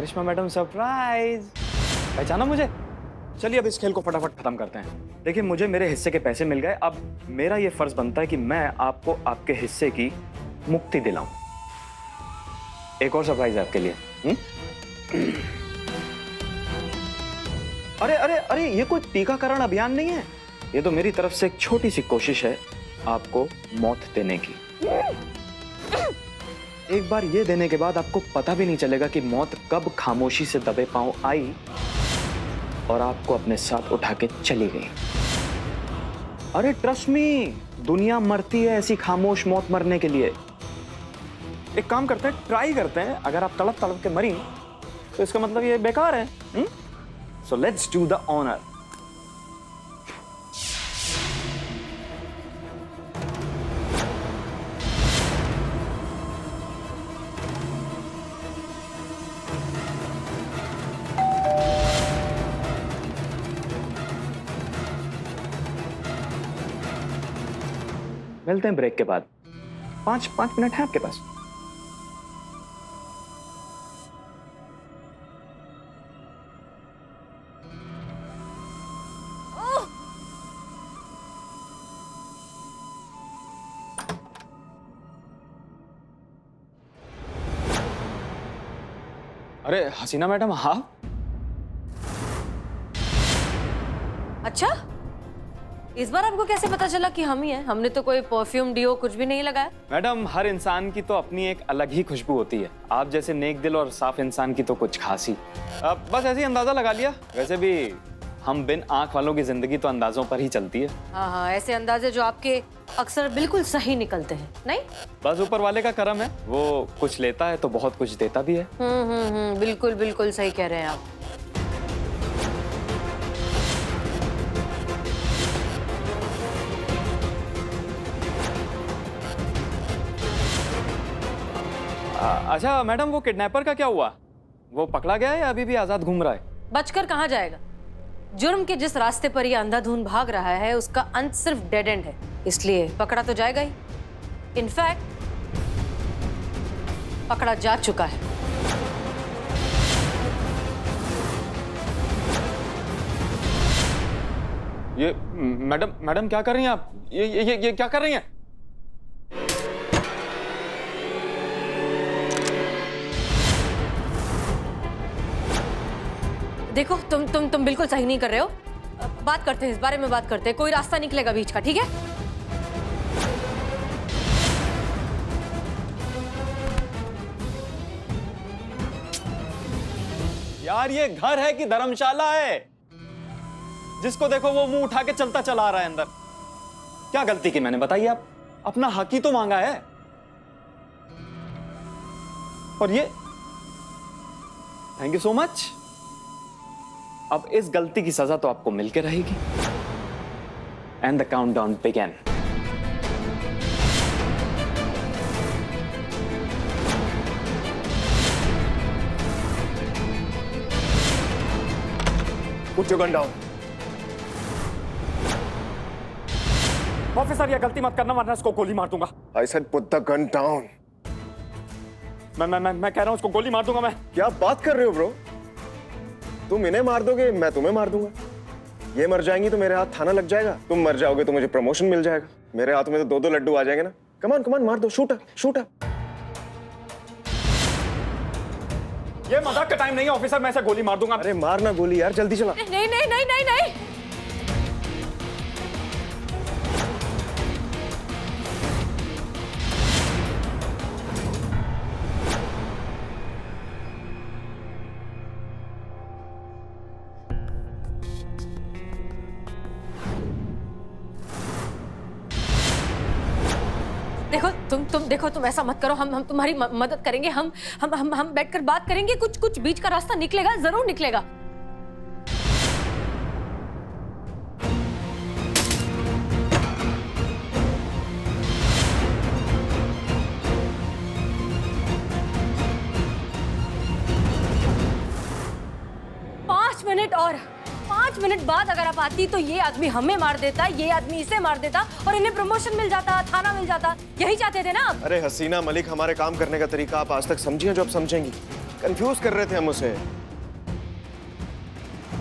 करिश्मा madam surprise, पहचाना मुझे? चलिए अब इस खेल को फटाफट खत्म करते हैं। देखिए मुझे मेरे हिस्से के पैसे मिल गए, अब मेरा ये फर्ज बनता है कि मैं आपको आपके हिस्से की मुक्ति दिलाऊं। एक और सरप्राइज है आपके लिए। अरे अरे अरे, ये कोई टीकाकरण अभियान नहीं है, ये तो मेरी तरफ से एक छोटी सी कोशिश है आपको मौत देने की। एक बार ये देने के बाद आपको पता भी नहीं चलेगा कि मौत कब खामोशी से दबे पांव आई और आपको अपने साथ उठा के चली गई। अरे ट्रस्ट मी, दुनिया मरती है ऐसी खामोश मौत मरने के लिए। एक काम करते हैं, ट्राई करते हैं, अगर आप तड़प तड़प के मरी तो इसका मतलब ये बेकार है। So let's do the honour. मिलते हैं ब्रेक के बाद। 5 मिनट है आपके पास। अरे हसीना मैडम, हाँ? अच्छा, इस बार आपको कैसे पता चला कि हम ही हैं? हमने तो कोई परफ्यूम डिओ कुछ भी नहीं लगाया। मैडम हर इंसान की तो अपनी एक अलग ही खुशबू होती है। आप जैसे नेक दिल और साफ इंसान की तो कुछ खास ही। बस ऐसे ही अंदाजा लगा लिया। वैसे भी हम बिन आंख वालों की जिंदगी तो अंदाजों पर ही चलती है। हाँ, ऐसे अंदाजे जो आपके अक्सर बिल्कुल सही निकलते हैं, नहीं? बस ऊपर वाले का करम है, वो कुछ लेता है तो बहुत कुछ देता भी है। बिल्कुल बिल्कुल सही कह रहे हैं आप। अच्छा मैडम, वो किडनैपर का क्या हुआ? वो पकड़ा गया है या अभी भी आजाद घूम रहा है? बचकर कहाँ जाएगा? जुर्म के जिस रास्ते पर ये अंधाधुंध भाग रहा है उसका अंत सिर्फ डेड एंड है, इसलिए पकड़ा तो जाएगा ही। इनफैक्ट पकड़ा जा चुका है। ये मैडम क्या कर रही हैं आप? ये क्या कर रही हैं? देखो तुम बिल्कुल सही नहीं कर रहे हो। बात करते हैं, इस बारे में बात करते हैं। कोई रास्ता निकलेगा बीच का, ठीक है? यार ये घर है कि धर्मशाला है? जिसको देखो वो मुंह उठा के चलता चला आ रहा है अंदर। क्या गलती की मैंने, बताइए आप? अपना हक ही तो मांगा है। और ये थैंक यू सो मच। अब इस गलती की सजा तो आपको मिलके रहेगी। And the countdown begin. Put your gun down. Officer ये गलती मत करना वरना इसको गोली मार दूंगा। I said put the gun down. मैं कह रहा हूं उसको गोली मार दूंगा मैं। क्या बात कर रहे हो ब्रो? तुम इन्हें मार दोगे, मैं तुम्हें मार दूंगा। ये मर जाएंगी तो मेरे हाथ थाना लग जाएगा। तुम मर जाओगे तो मुझे प्रमोशन मिल जाएगा। मेरे हाथ में तो 2-2 लड्डू आ जाएंगे ना। कमान कमान मार दो, शूट अप। ये मजाक का टाइम नहीं है ऑफिसर, मैं इसे गोली मार दूंगा। अरे मारना गोली यार, जल्दी चला। नहीं नहीं नहीं नहीं नहीं। देखो तुम ऐसा मत करो। हम तुम्हारी मदद करेंगे। हम बैठकर बात करेंगे। कुछ बीच का रास्ता निकलेगा, जरूर निकलेगा। और 5 मिनट बाद अगर आप आती तो ये आदमी हमें मार देता, ये आदमी इसे मार देता और इन्हें प्रमोशन मिल जाता, थाना मिल जाता। यही चाहते थे ना आप? अरे हसीना मलिक, हमारे काम करने का तरीका आप आज तक समझी हैं जो अब समझेंगी? कंफ्यूज कर रहे थे हम उसे।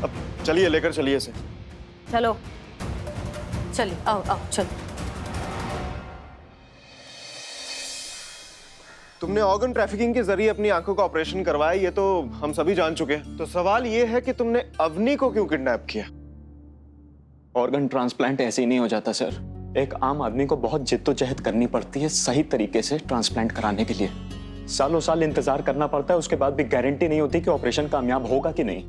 अब चलिए, लेकर चलिए इसे। चलो चलिए, आओ आओ चलो। तुमने ऑर्गन ट्रैफिकिंग के जरिए अपनी आंखों का ऑपरेशन करवाया, ये तो हम सभी जान चुके हैं। तो सवाल ये है कि तुमने अवनी को क्यों किडनैप किया? ऑर्गन ट्रांसप्लांट ऐसे ही नहीं हो जाता सर। एक आम आदमी को बहुत जिद्दोजहद करनी पड़ती है सही तरीके से ट्रांसप्लांट कराने के लिए। सालों साल इंतजार करना पड़ता है, उसके बाद भी गारंटी नहीं होती कि ऑपरेशन कामयाब होगा कि नहीं।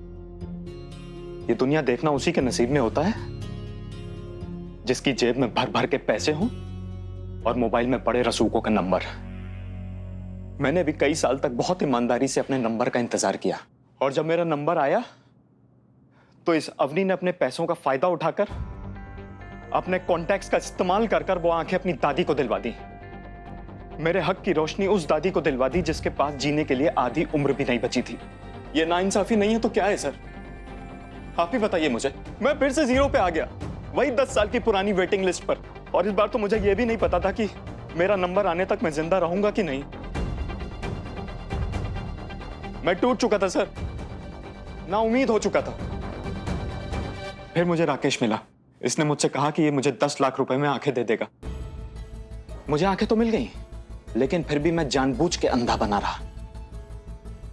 ये दुनिया देखना उसी के नसीब में होता है जिसकी जेब में भर भर के पैसे हों और मोबाइल में पड़े रसूखों का नंबर। मैंने भी कई साल तक बहुत ईमानदारी से अपने नंबर का इंतजार किया, और जब मेरा नंबर आया तो इस अवनी ने अपने पैसों का फायदा उठाकर अपने कॉन्टैक्ट्स का इस्तेमाल कर कर वो आंखें अपनी दादी को दिलवा दी। मेरे हक की रोशनी उस दादी को दिलवा दी जिसके पास जीने के लिए आधी उम्र भी नहीं बची थी। ये नाइंसाफी नहीं है तो क्या है सर? आप ही बताइए मुझे। मैं फिर से जीरो पे आ गया, वही 10 साल की पुरानी वेटिंग लिस्ट पर। और इस बार तो मुझे यह भी नहीं पता था कि मेरा नंबर आने तक मैं जिंदा रहूंगा कि नहीं। मैं टूट चुका था सर, ना उम्मीद हो चुका था। फिर मुझे राकेश मिला। इसने मुझसे कहा कि ये मुझे 10 लाख रुपए में आंखें दे देगा। मुझे आंखें तो मिल गई, लेकिन फिर भी मैं जानबूझ के अंधा बना रहा।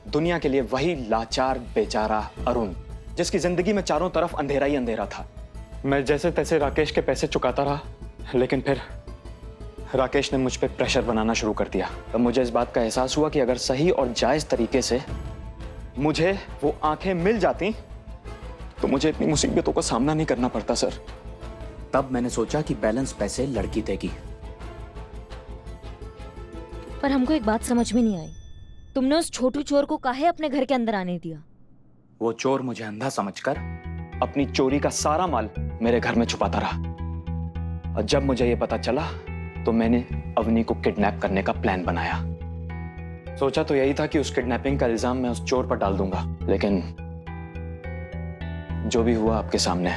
दुनिया के लिए वही लाचार बेचारा अरुण, जिसकी जिंदगी में चारों तरफ अंधेरा ही अंधेरा था। मैं जैसे तैसे राकेश के पैसे चुकाता रहा, लेकिन फिर राकेश ने मुझ पे प्रेशर बनाना शुरू कर दिया। तब मुझे इस बात का एहसास हुआ कि अगर सही और जायज तरीके से मुझे वो आंखें मिल जाती तो मुझे इतनी मुसीबतों का सामना नहीं करना पड़ता सर। तब मैंने सोचा कि बैलेंस पैसे लड़की देगी। पर हमको एक बात समझ में नहीं आई, तुमने उस छोटू चोर को काहे अपने घर के अंदर आने दिया? वो चोर मुझे अंधा समझकर अपनी चोरी का सारा माल मेरे घर में छुपाता रहा, और जब मुझे ये पता चला तो मैंने अवनी को किडनैप करने का प्लान बनाया। सोचा तो यही था कि उस किडनैपिंग का इल्जाम मैं उस चोर पर डाल दूंगा, लेकिन जो भी हुआ आपके सामने।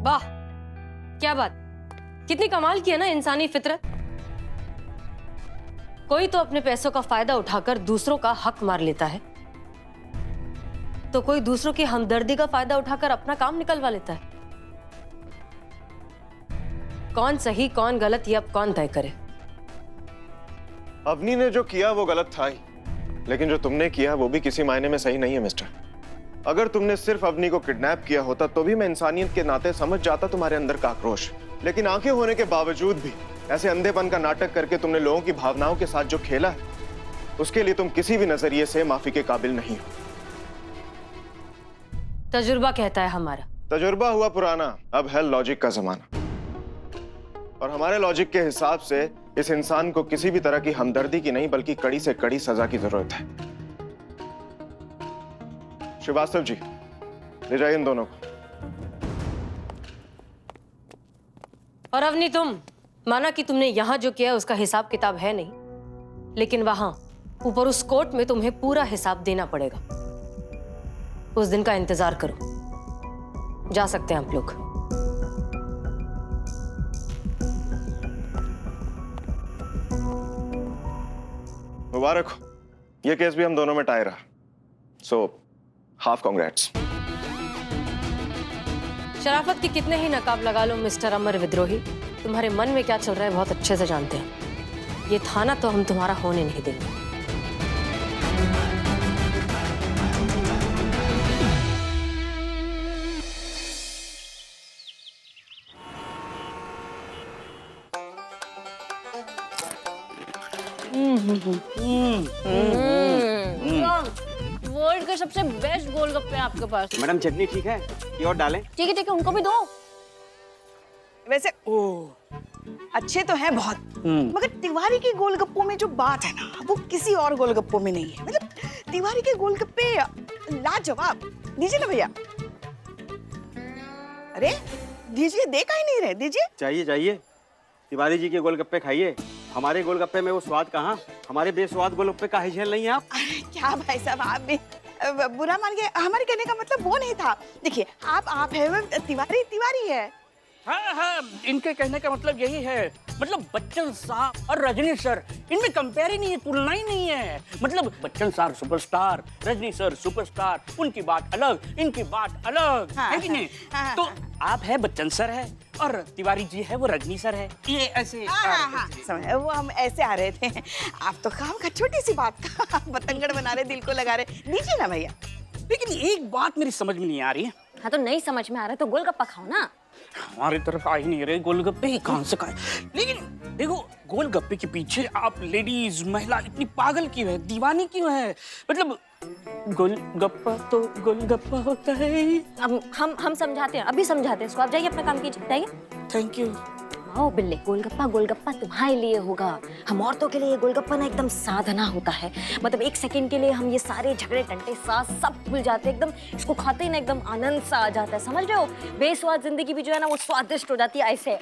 वाह, क्या बात, कितनी कमाल की है ना इंसानी फितरत। कोई तो अपने पैसों का फायदा उठाकर दूसरों का हक मार लेता है, तो कोई दूसरों की हमदर्दी का फायदा उठाकर अपना काम निकलवा लेता है। कौन सही कौन गलत ये अब कौन तय करे? अवनी ने जो किया वो गलत था ही, लेकिन जो तुमने किया वो भी किसी मायने में सही नहीं है मिस्टर। अगर तुमने सिर्फ अवनी को किडनैप किया होता तो भी मैं इंसानियत के नाते समझ जाता तुम्हारे अंदर का आक्रोश, लेकिन आंखें होने के बावजूद भी ऐसे अंधेपन का नाटक करके तुमने लोगों की भावनाओं के साथ जो खेला है, उसके लिए तुम किसी भी नजरिए से माफी के काबिल नहीं हो। तजुर्बा कहता है हमारा। तजुर्बा हुआ पुराना, अब है लॉजिक का जमाना, और हमारे लॉजिक के हिसाब से इस इंसान को किसी भी तरह की हमदर्दी की नहीं बल्कि कड़ी से कड़ी सजा की जरूरत है। श्रीवास्तव जी, ले जाइए इन दोनों को। और अवनी, तुम माना कि तुमने यहां जो किया उसका हिसाब किताब है नहीं, लेकिन वहां ऊपर उस कोर्ट में तुम्हें पूरा हिसाब देना पड़ेगा। उस दिन का इंतजार करो। जा सकते हैं आप लोग। मुबारक हो, ये केस भी हम दोनों में टाई रहा, सो हाफ कांग्रेट्स। शराफत की कितने ही नकाब लगा लो मिस्टर अमर विद्रोही, तुम्हारे मन में क्या चल रहा है बहुत अच्छे से जानते हैं। ये थाना तो हम तुम्हारा होने नहीं देंगे। वर्ल्ड के सबसे बेस्ट गोलगप्पे हैं आपके पास। मैडम चटनी ठीक है कि और डालें? ठीक है, उनको भी दो। वैसे अच्छे तो हैं बहुत, मगर तिवारी के गोलगप्पों में जो बात है ना वो किसी और गोलगप्पों में नहीं है। मतलब तिवारी के गोलगप्पे लाजवाब। दीजिए ना भैया। अरे दीजिए, दे का ही नहीं रहे, दीजिए। चाहिए चाहिए, तिवारी जी के गोलगप्पे खाइए। हमारे गोलगप्पे में वो स्वाद कहाँ, हमारे बेस्वाद गोलगप्पे का हिझेल नहीं है आप। अरे क्या भाई साहब, आप भी बुरा मान गए। हमारे कहने का मतलब वो नहीं था। देखिए आप है, तिवारी तिवारी है। हाँ हाँ, इनके कहने का मतलब यही है, मतलब बच्चन साहब और रजनी सर, इनमें कंपेयर ही नहीं है, तुलना ही नहीं है। मतलब Bachchan sir superstar, Rajni sir superstar, उनकी बात अलग, इनकी बात अलग, हाँ, है कि नहीं? हाँ, तो आप है बच्चन सर है और तिवारी जी है वो रजनी सर है, ये ऐसे हाँ, समझ, वो हम ऐसे आ रहे थे। आप तो काम का छोटी सी बात का पतंगड़ बना रहे, दिल को लगा रहे। दीजिए ना भैया। लेकिन एक बात मेरी समझ में नहीं आ रही है, हाँ तो नहीं समझ में आ रहा तो गोलगप्पा खाओ ना। हमारी तरफ आ ही नहीं रहे गोलगप्पे, कहां से खाए? लेकिन देखो गोलगप्पे के पीछे आप लेडीज महिला इतनी पागल क्यों है, दीवानी क्यों है? मतलब गोलगप्पा तो गोलगप्पा होता है। अब हम समझाते हैं, अभी समझाते हैं इसको। आप जाइए अपना काम कीजिए, जाइए। Thank you. आओ बिल्ले, गोलगप्पा गोलगप्पा तुम्हारे लिए होगा। हम औरतों के लिए ये गोलगप्पा ना एकदम साधना होता है। मतलब एक सेकंड के लिए हम ये सारे झगड़े टंटे सास सब भूल जाते हैं, एकदम इसको खाते ही ना एकदम आनंद सा आ जाता है, समझ रहे हो? बेस्वाद जिंदगी भी जो है ना वो स्वादिष्ट हो जाती है ऐसे।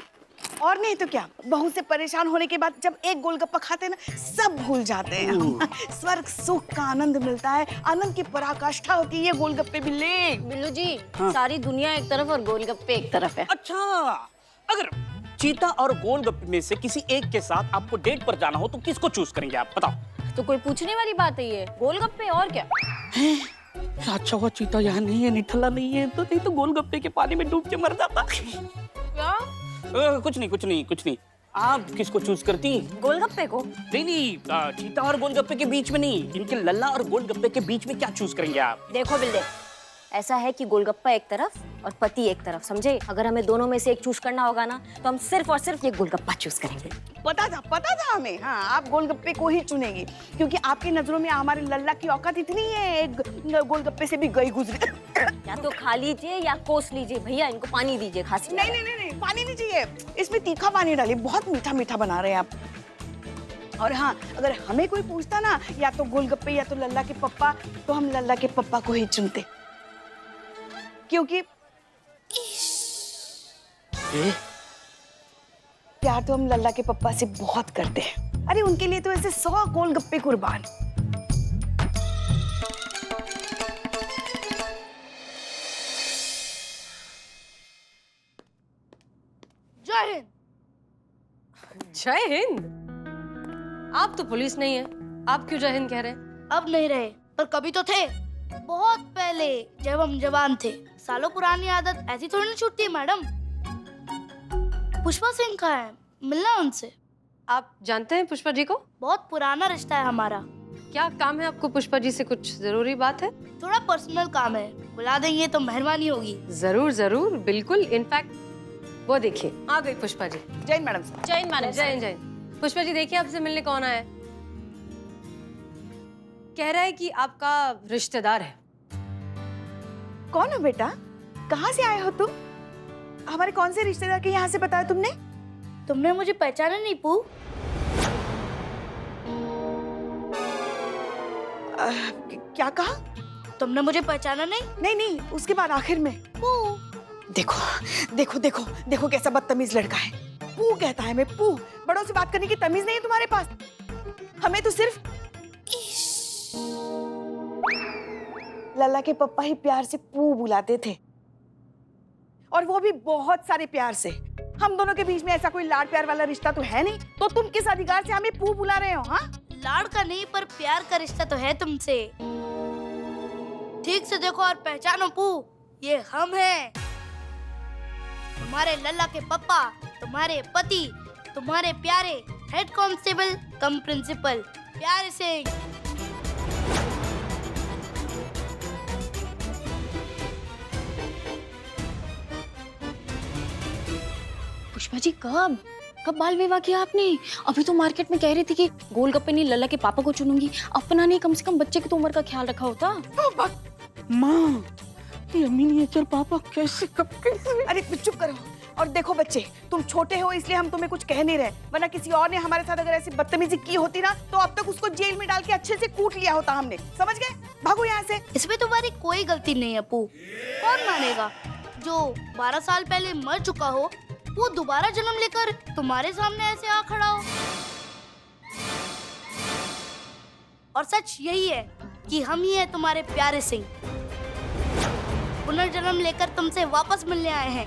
और नहीं तो क्या, बहू से परेशान होने के बाद जब एक गोलगप्पा खाते हैं ना सब भूल जाते हैं हम। स्वर्ग सुख का आनंद मिलता है, आनंद की पराकाष्ठा होती है ये गोलगप्पे बिल्ले। बिल्लू जी, सारी दुनिया एक तरफ और गोलगप्पे एक तरफ है। अच्छा, अगर चीता और गोलगप्पे में से किसी एक के साथ आपको डेट पर जाना हो तो किसको चूज करेंगे आप, बताओ? तो कोई पूछने वाली बात है ये, गोलगप्पे और क्या। अच्छा हुआ चीता यहाँ नहीं है, निठल्ला नहीं है, तो नहीं तो गोलगप्पे के पानी में डूब के मर जाता। क्या? कुछ नहीं। आप किसको चूज करती? गोलगप्पे को? नहीं, चीता और गोलगप्पे के बीच में नहीं, इनके लल्ला और गोलगप्पे के बीच में क्या चूज करेंगे आप? देखो बिल्ले, ऐसा है कि गोलगप्पा एक तरफ और पति एक तरफ, समझे? अगर हमें दोनों में से एक चूज करना होगा ना तो हम सिर्फ और सिर्फ ये गोलगप्पा चूज करेंगे। पता था हमें। हाँ, आप गोलगप्पे को ही चुनेंगी क्योंकि आपकी नजरों में हमारे लल्ला की औकात इतनी है, एक गोलगप्पे से भी गई गुजरी। या तो खा लीजिए या कोस लीजिए। भैया इनको पानी दीजिए, खांसी। नहीं, पानी नहीं चाहिए, इसमें तीखा पानी डालिए, बहुत मीठा मीठा बना रहे हैं आप। और हाँ, अगर हमें कोई पूछता ना या तो गोलगप्पे या तो लल्ला के पप्पा, तो हम लल्ला के पप्पा को ही चुनते, क्योंकि प्यार तो हम लल्ला के पप्पा से बहुत करते हैं। अरे उनके लिए तो ऐसे 100 गोलगप्पे कुर्बान। जय हिंद। जय हिंद? आप तो पुलिस नहीं है, आप क्यों जय हिंद कह रहे हैं? अब नहीं रहे, पर कभी तो थे, बहुत पहले जब हम जवान थे। सालों पुरानी आदत ऐसी थोड़ी ना छूटती है मैडम। पुष्पा सिंह का है, मिलना उनसे। आप जानते हैं पुष्पा जी को? बहुत पुराना रिश्ता है हमारा। क्या काम है आपको पुष्पा जी से? कुछ जरूरी बात है? थोड़ा पर्सनल काम है, बुला देंगे तो मेहरबानी होगी। जरूर बिल्कुल। इनफैक्ट वो देखिए आ गई पुष्पा जी। जय हिंद मैडम साहब। जय हिंद मैडम। जय हिंद। पुष्पा जी देखिए आपसे मिलने कौन आया है। कह रहा है कि आपका रिश्तेदार है। कौन हो बेटा? कहाँ से आए हो तुम? हमारे कौन से रिश्तेदार के यहाँ से बताया तुमने? तुमने मुझे पहचाना नहीं पू? क्या कहा? तुमने मुझे पहचाना नहीं? नहीं, उसके बाद आखिर में पू। देखो कैसा बदतमीज लड़का है। पू कहता है, मैं पू। बड़ों से बात करने की तमीज नहीं है तुम्हारे पास। हमें तो सिर्फ लल्ला के पप्पा ही प्यार से पू बुलाते थे, और वो भी बहुत सारे प्यार से। हम दोनों के बीच में ऐसा कोई लाड प्यार वाला रिश्ता तो है नहीं, तो तुम किस अधिकार से हमें पू बुला रहे हो? हाँ, लाड़ का नहीं पर प्यार का रिश्ता तो है तुमसे। ठीक से देखो और पहचानो पू, ये हम हैं। तुम्हारे लल्ला के पप्पा, तुम्हारे पति, तुम्हारे प्यारे हेड कांस्टेबल कम प्रिंसिपल प्यारे सिंह। पुष्पा जी कब बाल विवाह किया आपने? अभी तो मार्केट में कह रही थी कि गोलगप्पे नहीं लल्ला के पापा को चुनूंगी। अपना नहीं, कम से कम बच्चे की तो उम्र का ख्याल रखा होता। माँ, ये मिनिएचर पापा कैसे कब कैसे? अरे चुप करो। और देखो बच्चे, तुम छोटे हो इसलिए हम तुम्हें कुछ कह नहीं रहे, वरना किसी और ने हमारे साथ अगर ऐसी बदतमीजी की होती ना तो अब तक उसको जेल में डाल के अच्छे से कूट लिया होता हमने। समझ गए? भागो यहाँ से। इसमें तुम्हारी कोई गलती नहीं है पू। कौन मानेगा जो 12 साल पहले मर चुका हो वो दोबारा जन्म लेकर तुम्हारे सामने ऐसे आ खड़ा हो? और सच यही है कि हम ही हैं तुम्हारे प्यारे सिंह, पुनर्जन्म लेकर तुमसे वापस मिलने आए हैं।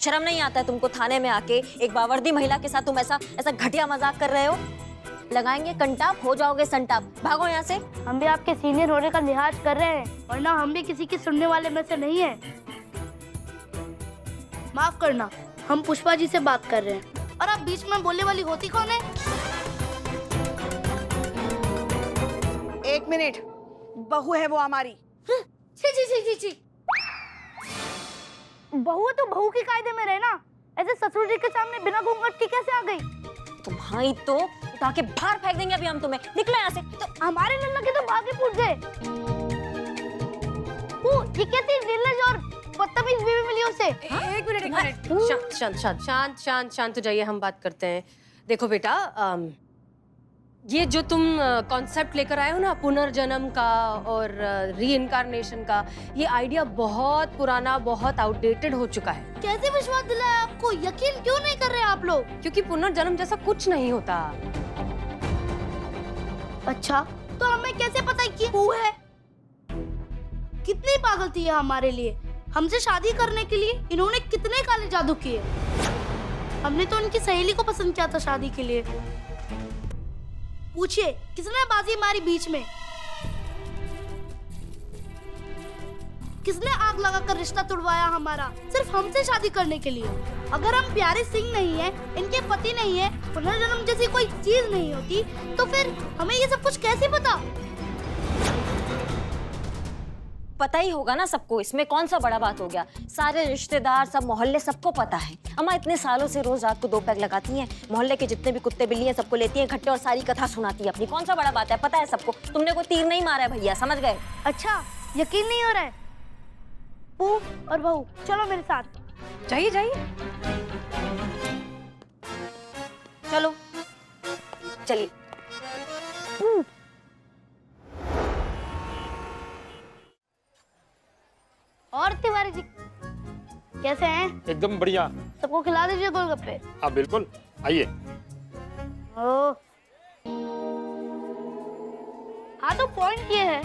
शर्म नहीं आता है तुमको थाने में आके एक बावर्दी महिला के साथ तुम ऐसा घटिया मजाक कर रहे हो? लगाएंगे कंटाप, हो जाओगे संटाप। भागो यहाँ से। हम भी आपके सीनियर होने का लिहाज कर रहे हैं, वरना हम भी किसी की सुनने वाले में से नहीं है। माफ करना, हम पुष्पा जी से बात कर रहे हैं और आप बीच में बोलने वाली होती कौन है? एक मिनट, बहू है वो हमारी। छी छी छी छी छी। बहू है तो बहू के कायदे में रहे ना, ऐसे ससुर जी के सामने बिना घूंघट के कैसे आ गई? तुम्हारी तो उठा के बाहर फेंक देंगे अभी हम तुम्हें। निकलो यहाँ से। तो हमारे लल्ला के तो भागे फूट गए। ये कैसी निर्लज और बदतमीज बीवी मिली उसे? एक मिनट शांत हो जाइए, हम बात करते हैं। देखो बेटा, ये जो तुम कॉन्सेप्ट लेकर आए हो ना पुनर्जन्म का और रीइंकार्नेशन का, ये आइडिया बहुत पुराना, बहुत आउटडेटेड हो चुका है। कैसे विश्वास दिलाया आपको? यकीन क्यों नहीं कर रहे आप लोग? क्योंकि पुनर्जन्म जैसा कुछ नहीं होता। अच्छा, तो हमें कैसे पता कि वो है? कितनी पागल थी ये हमारे लिए। हमसे शादी करने के लिए इन्होंने कितने काले जादू किए। हमने तो उनकी सहेली को पसंद किया था शादी के लिए। पूछिए किसने बाजी मारी बीच में? किसने आग लगाकर रिश्ता तुड़वाया हमारा सिर्फ हमसे शादी करने के लिए? अगर हम प्यारे सिंह नहीं है, इनके पति नहीं है, पुनर्जन्म जैसी कोई चीज नहीं होती, तो फिर हमें ये सब कुछ कैसे पता? पता ही होगा ना सबको, इसमें कौन सा बड़ा बात हो गया। सारे रिश्तेदार, सब मोहल्ले, सबको पता है। अम्मा इतने सालों से रोज रात को 2 पैग लगाती हैं, मोहल्ले के जितने भी कुत्ते बिल्ली हैं सबको लेती हैं इकट्ठे और सारी कथा सुनाती है अपनी। कौन सा बड़ा बात है, पता है सबको। तुमने कोई तीर नहीं मारा है भैया, समझ गए? अच्छा, यकीन नहीं हो रहा है? पू और बहू चलो मेरे साथ। जाइए चलो चलिए। और तिवारी जी कैसे हैं? एकदम बढ़िया। सबको खिला दीजिए गोलगप्पे। हाँ बिल्कुल, आइए। हाँ, तो पॉइंट ये है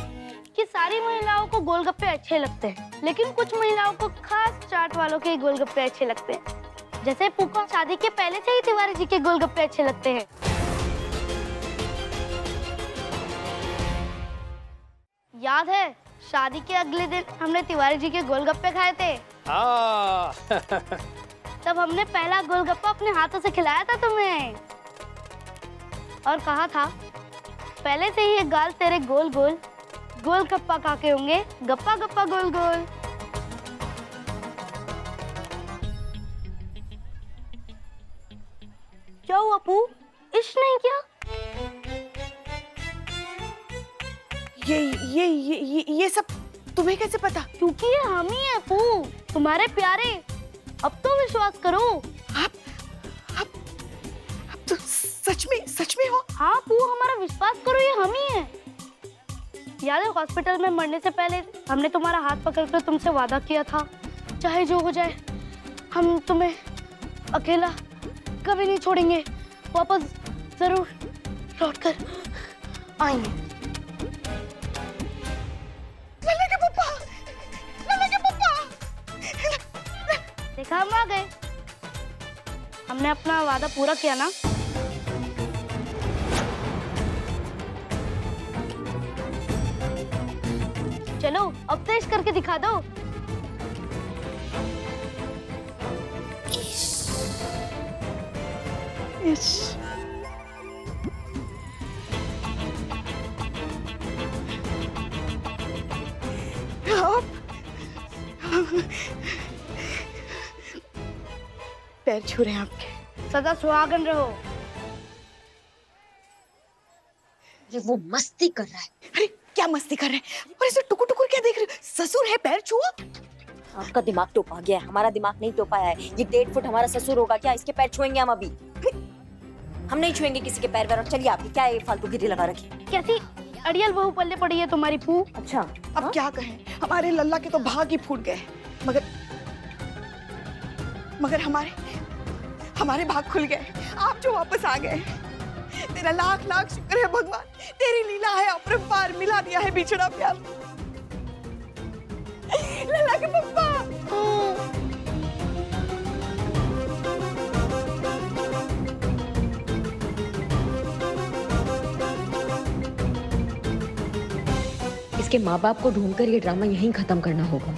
कि सारी महिलाओं को गोलगप्पे अच्छे लगते हैं, लेकिन कुछ महिलाओं को खास चाट वालों के गोलगप्पे अच्छे लगते हैं। जैसे पुका शादी के पहले से ही तिवारी जी के गोलगप्पे अच्छे लगते हैं। याद है शादी के अगले दिन हमने तिवारी जी के गोलगप्पे खाए थे। तब हमने पहला गोलगप्पा अपने हाथों से खिलाया था तुम्हें और कहा था पहले से ही ये गाल तेरे गोल गोल, गोलगप्पा खाके होंगे गप्पा गप्पा गोल गोल। क्या हुआ पू, इश्क नहीं किया? ये सब तुम्हें कैसे पता? क्योंकि ये हम ही हैं पू, तुम्हारे प्यारे। अब तो विश्वास करो। आप तो सच में हो? हाँ पू, हमारा विश्वास करो, ये हम ही हैं। याद है हॉस्पिटल में मरने से पहले हमने तुम्हारा हाथ पकड़कर तुमसे वादा किया था, चाहे जो हो जाए हम तुम्हें अकेला कभी नहीं छोड़ेंगे, वापस जरूर लौटकर आएंगे। देखा, हम आ गए। हमने अपना वादा पूरा किया ना। चलो अब पेश करके दिखा दो। पैर छू रहे हैं आपके। सदा सुहागन रहो। ये वो मस्ती कर रहा है। अरे क्या मस्ती कर रहे हैं? और इसे टुकुर टुकुर क्या देख रहे हो? ससुर है, पैर छुआ। आपका दिमाग टोपा गया है, हमारा दिमाग नहीं टोपा है। ये 1.5 फुट हमारा ससुर होगा क्या? इसके पैर छुएंगे हम अभी? हम नहीं छुएंगे किसी के पैर वैर। चलिए आपकी क्या ये फालतू गिरी लगा रखी? कैसी अड़ियल बहू पल्ले पड़ी है तुम्हारी फू। अच्छा, अब क्या कहें, हमारे लल्ला के तो भाग ही फूट गए। मगर हमारे भाग खुल गए। आप जो वापस आ गए, तेरा लाख लाख शुक्र है भगवान। तेरी लीला है, अपरंपार मिला दिया है बिछड़ा प्यार। लल्ला के पप्पा, इसके माँ बाप को ढूंढकर ये ड्रामा यहीं खत्म करना होगा।